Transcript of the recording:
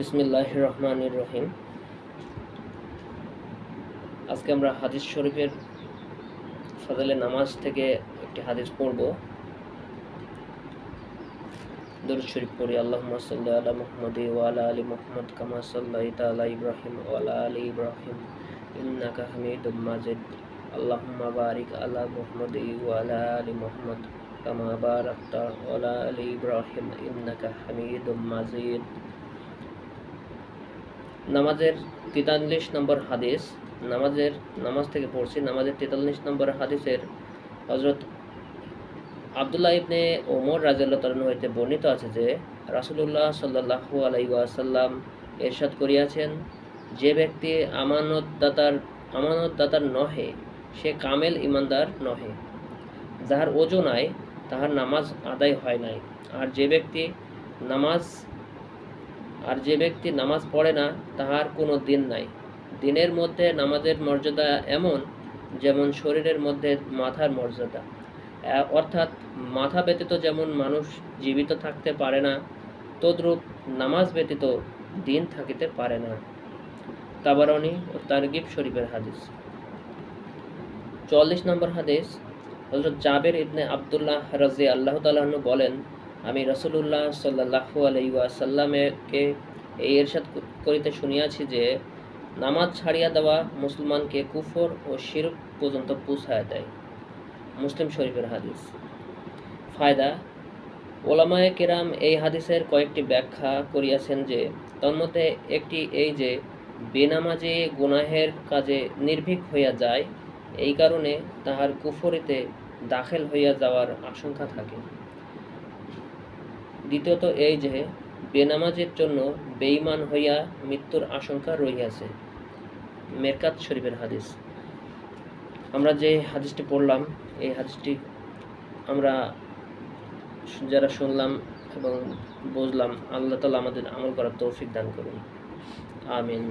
বিসমিল্লাহির রহমানির রহিম। আজকে আমরা হাদিস শরীফের ফজলে নামাজ থেকে একটি হাদিস পড়ব। দরুদ শরীফ পড়ি। আল্লাহুম্মা সাল্লি আলা মুহাম্মাদি ওয়া আলা আলি মুহাম্মাদ কামা সাল্লাইতা আলা ইব্রাহিম ওয়া আলা আলি ইব্রাহিম ইন্নাকা হামিদুম মাজিদ। আল্লাহুম্মা বারিক আলা মুহাম্মাদি ওয়া আলা আলি মুহাম্মাদ কামা বারাকতা আলা আলি ইব্রাহিম ইন্নাকা হামিদুম মাজিদ। নামাজের 43 নম্বর হাদিস। নামাজ থেকে পড়ছি। নামাজের 43 নম্বর হাদিসের হযরত আব্দুল্লাহ ইবনে ওমর রাদিয়াল্লাহু তাআলা হইতে বর্ণিত আছে যে রাসূলুল্লাহ সাল্লাল্লাহু আলাইহি ওয়াসাল্লাম ইরশাদ করিয়াছেন, যে ব্যক্তি আমানতদাতার নহে সে কামেল ঈমানদার নহে, যাহার ওযু নাই তাহার নামাজ আদায় হয় নাই। আর যে ব্যক্তি নামাজ পড়ে না তাহার কোনো দিন নাই। দিনের মধ্যে নামাজের মর্যাদা এমন যেমন শরীরের মধ্যে মাথার মর্যাদা, অর্থাৎ মাথা ব্যতীত যেমন মানুষ জীবিত থাকতে পারে না, তদ্রূপ নামাজ ব্যতীত দিন থাকিতে পারে না। তাবারানী ও তারগিব শরীফের হাদিস। 44 নম্বর হাদিস। হযরত জাবের ইবনে আব্দুল্লাহ রাদিয়াল্লাহু তাআলা আনহু বলেন, আমি রাসূলুল্লাহ সাল্লাল্লাহু আলাইহি ওয়াসাল্লামকে এই ইরশাদ করিতে শুনিয়াছি যে নামাজ ছাড়িয়া দেওয়া মুসলমানকে কুফর ও শিরক পর্যন্ত পৌঁছায় দেয়। মুসলিম শরীফের হাদিস। ফায়দা: ওলামায়ে কেরাম এই হাদিসের কয়েকটি ব্যাখ্যা করিয়াছেন, যে তন্মধ্যে একটি এই যে বেনামাজি গুনাহের কাজে নির্ভীক হইয়া যায়, এই কারণে তাহার কুফরিতে দাখিল হইয়া যাওয়ার আশঙ্কা থাকে। দ্বিতীয়ত এই যে বেনামাজির জন্য বেঈমান হইয়া মৃত্যুর আশঙ্কা রহিয়াছে। মেরকাত শরীফের হাদিস। আমরা যে হাদিসটি পড়লাম, এই হাদিসটি আমরা যারা শুনলাম এবং বুঝলাম, আল্লাহ তাআলা আমাদের আমল করার তৌফিক দান করুন। আমিন।